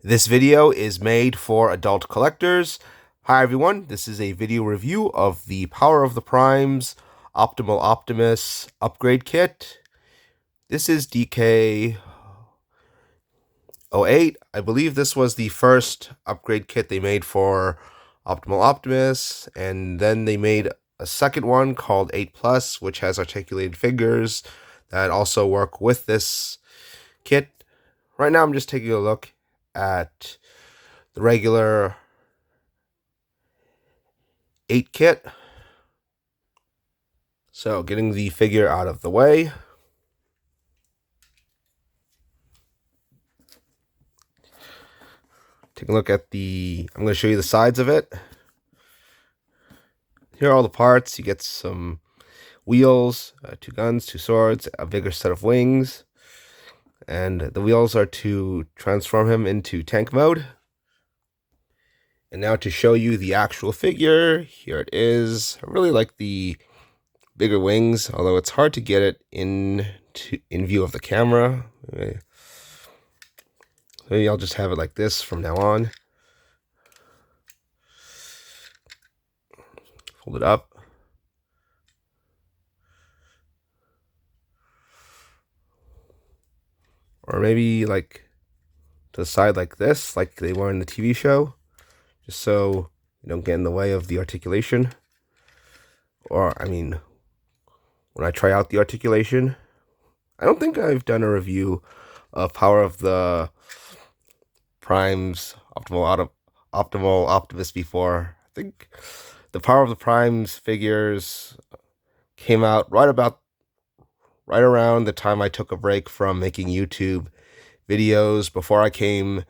This video is made for adult collectors. Hi everyone, this is a video review of the Power of the Primes Optimal Optimus upgrade kit. This is DK08. I believe this was the first upgrade kit they made for Optimal Optimus, and then they made a second one called 8 Plus, which has articulated figures that also work with this kit. Right now I'm just taking a look at the regular 8 kit. So getting the figure out of the way. Take a look at I'm going to show you the sides of it. Here are all the parts. You get some wheels, 2 guns, 2 swords, a bigger set of wings. And the wheels are to transform him into tank mode. And now to show you the actual figure, here it is. I really like the bigger wings, although it's hard to get it in view of the camera. Maybe I'll just have it like this from now on. Fold it up. Or maybe like to the side like this, like they were in the TV show, just so you don't get in the way of the articulation. Or, I mean, when I try out the articulation, I don't think I've done a review of Power of the Primes Optimal Optimus before. I think the Power of the Primes figures came out right around the time I took a break from making YouTube videos, before I came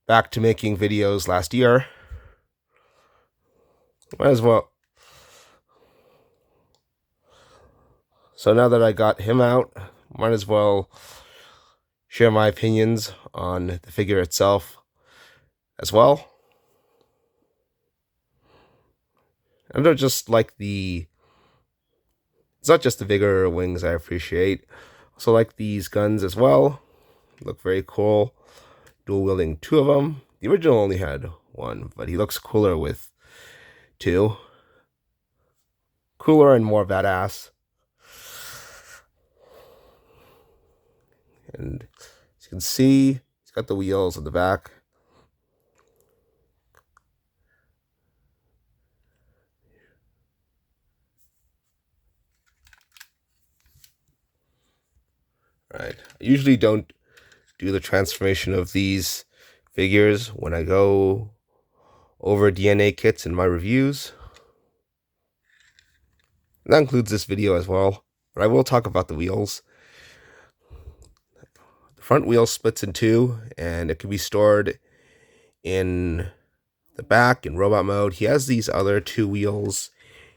back to making videos last year. Might as well. So now that I got him out, might as well share my opinions on the figure itself as well. I don't just like it's not just the bigger wings I appreciate. I also like these guns as well. Look very cool. Dual wielding 2 of them. The original only had 1, but he looks cooler with 2. Cooler and more badass. And as you can see, he's got the wheels at the back. Right. I usually don't do the transformation of these figures when I go over DNA kits in my reviews. And that includes this video as well. But I will talk about the wheels. The front wheel splits in 2, and it can be stored in the back in robot mode. He has these other 2 wheels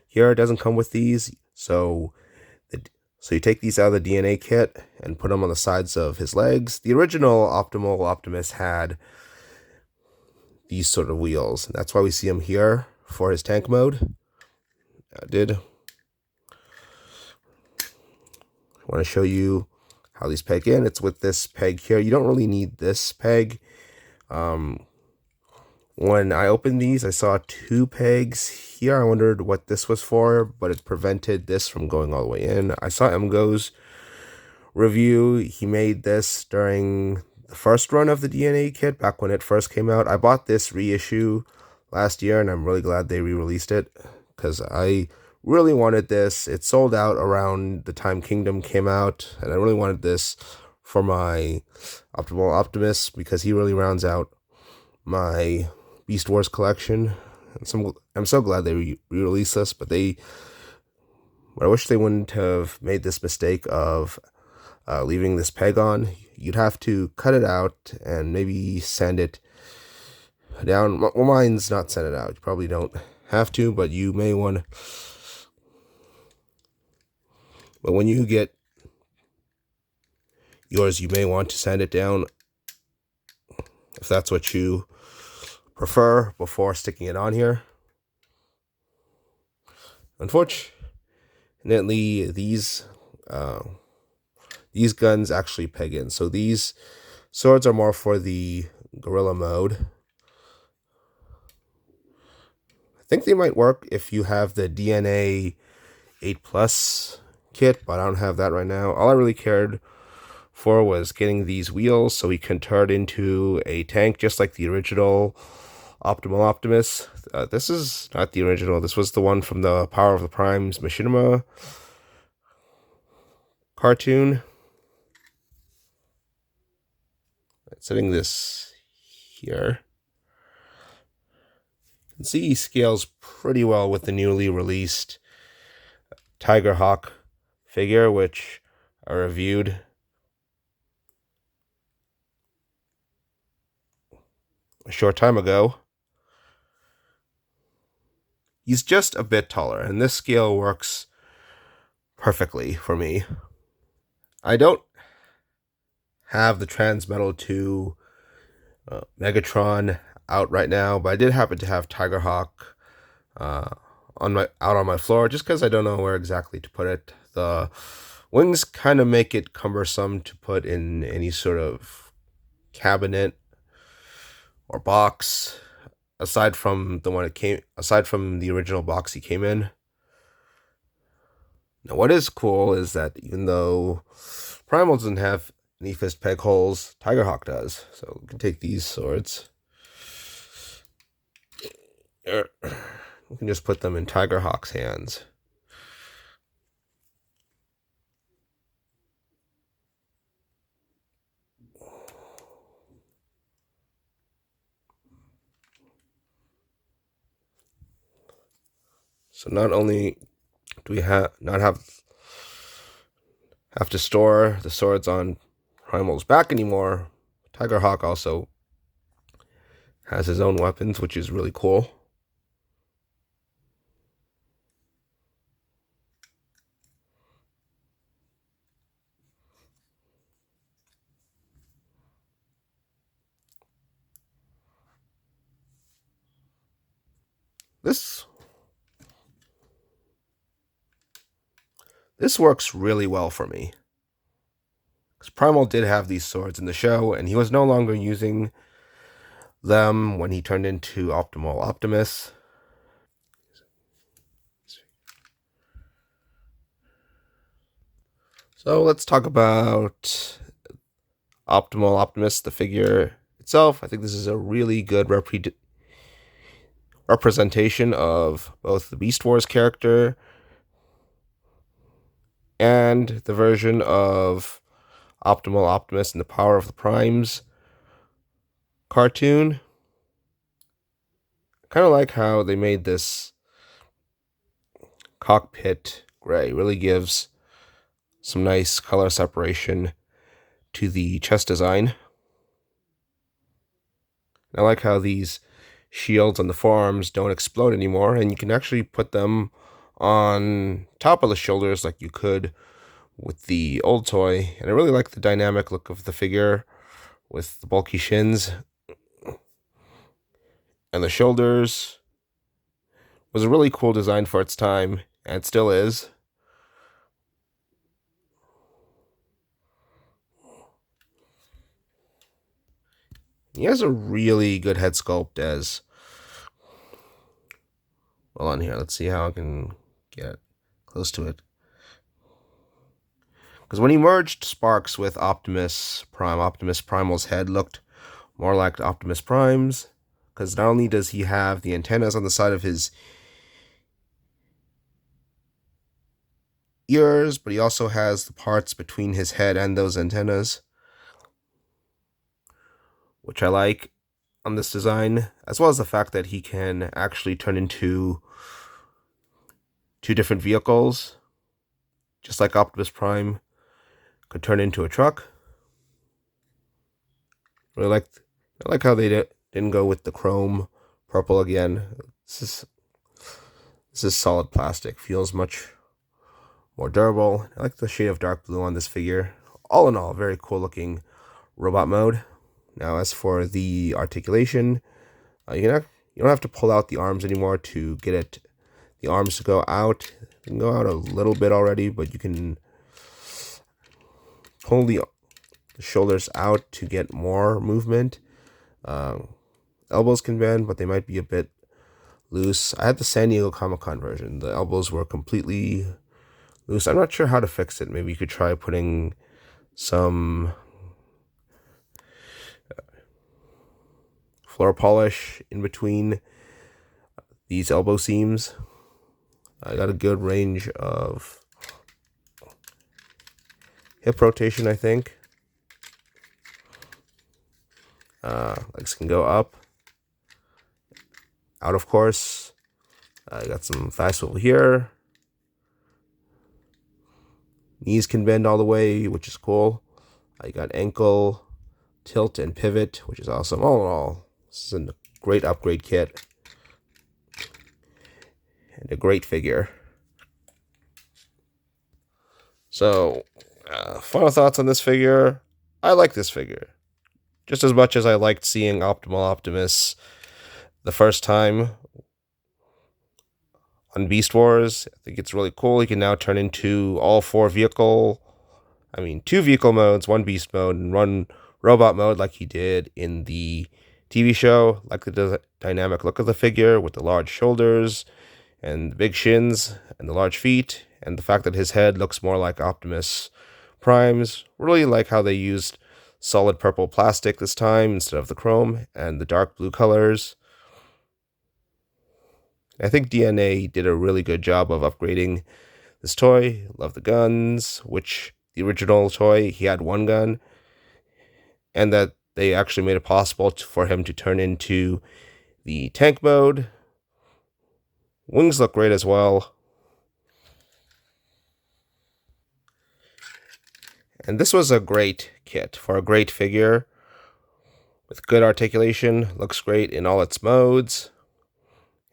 here. It doesn't come with these, so you take these out of the DNA kit and put them on the sides of his legs. The original Optimal Optimus had these sort of wheels, and that's why we see him here for his tank mode. I want to show you how these peg in. It's with this peg here. You don't really need this peg. When I opened these, I saw 2 pegs here. I wondered what this was for, but it prevented this from going all the way in. I saw MGo's review. He made this during the first run of the DNA kit, back when it first came out. I bought this reissue last year, and I'm really glad they re-released it, because I really wanted this. It sold out around the time Kingdom came out, and I really wanted this for my Optimal Optimus, because he really rounds out my Beast Wars collection. I'm so glad they re-released this, but I wish they wouldn't have made this mistake of leaving this peg on. You'd have to cut it out and maybe sand it down. Well, mine's not sanded out. You probably don't have to, but you may want. But when you get yours, you may want to sand it down if that's what you prefer, before sticking it on here. Unfortunately, these guns actually peg in. So these swords are more for the gorilla mode. I think they might work if you have the DNA 8 Plus kit, but I don't have that right now. All I really cared for was getting these wheels so he can turn into a tank just like the original Optimal Optimus. This is not the original. This was the one from the Power of the Primes Machinima cartoon. Setting this here. You can see he scales pretty well with the newly released Tiger Hawk figure, which I reviewed a short time ago. He's just a bit taller, and this scale works perfectly for me. I don't have the Transmetal 2 Megatron out right now, but I did happen to have Tiger Hawk out on my floor just because I don't know where exactly to put it. The wings kind of make it cumbersome to put in any sort of cabinet or box aside from the original box he came in. Now, what is cool is that even though Primal doesn't have any fist peg holes, Tiger Hawk does. So we can take these swords. We can just put them in Tiger Hawk's hands. So not only do we not have to store the swords on Primal's back anymore, Tiger Hawk also has his own weapons, which is really cool. This works really well for me. Because Primal did have these swords in the show, and he was no longer using them when he turned into Optimal Optimus. So let's talk about Optimal Optimus, the figure itself. I think this is a really good representation of both the Beast Wars character and the version of Optimal Optimus in the Power of the Primes cartoon. I kind of like how they made this cockpit gray. It really gives some nice color separation to the chest design. I like how these shields on the forearms don't explode anymore, and you can actually put them on top of the shoulders like you could with the old toy. And I really like the dynamic look of the figure with the bulky shins and the shoulders. It was a really cool design for its time, and it still is. He has a really good head sculpt as well on here. Let's see how I can get close to it. Because when he merged Sparks with Optimus Primal's head looked more like Optimus Prime's. Because not only does he have the antennas on the side of his ears, but he also has the parts between his head and those antennas, which I like on this design, as well as the fact that he can actually turn into two different vehicles, just like Optimus Prime could turn into a truck. I like how they didn't go with the chrome purple again. This is solid plastic. Feels much more durable. I like the shade of dark blue on this figure. All in all, very cool looking robot mode. Now, as for the articulation, you don't have to pull out the arms anymore to get the arms to go out. They can go out a little bit already, but you can pull the shoulders out to get more movement. Elbows can bend, but they might be a bit loose. I had the San Diego Comic-Con version. The elbows were completely loose. I'm not sure how to fix it. Maybe you could try putting some floor polish in between these elbow seams. I got a good range of hip rotation, I think. Legs can go up, out of course. I got some thigh swivel here. Knees can bend all the way, which is cool. I got ankle, tilt, and pivot, which is awesome. All in all, this is a great upgrade kit and a great figure. So, final thoughts on this figure. I like this figure just as much as I liked seeing Optimal Optimus the first time on Beast Wars. I think it's really cool. He can now turn into two vehicle modes, one beast mode and one robot mode like he did in the TV show. Like the dynamic look of the figure with the large shoulders and the big shins and the large feet, and the fact that his head looks more like Optimus Prime's. Really like how they used solid purple plastic this time instead of the chrome, and the dark blue colors. I think DNA did a really good job of upgrading this toy. Love the guns, which the original toy, he had one gun, and that they actually made it possible for him to turn into the tank mode. Wings look great as well. And this was a great kit for a great figure with good articulation. Looks great in all its modes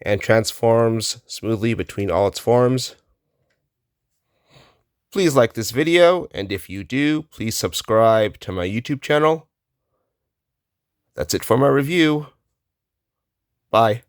and transforms smoothly between all its forms. Please like this video, and if you do, please subscribe to my YouTube channel. That's it for my review. Bye.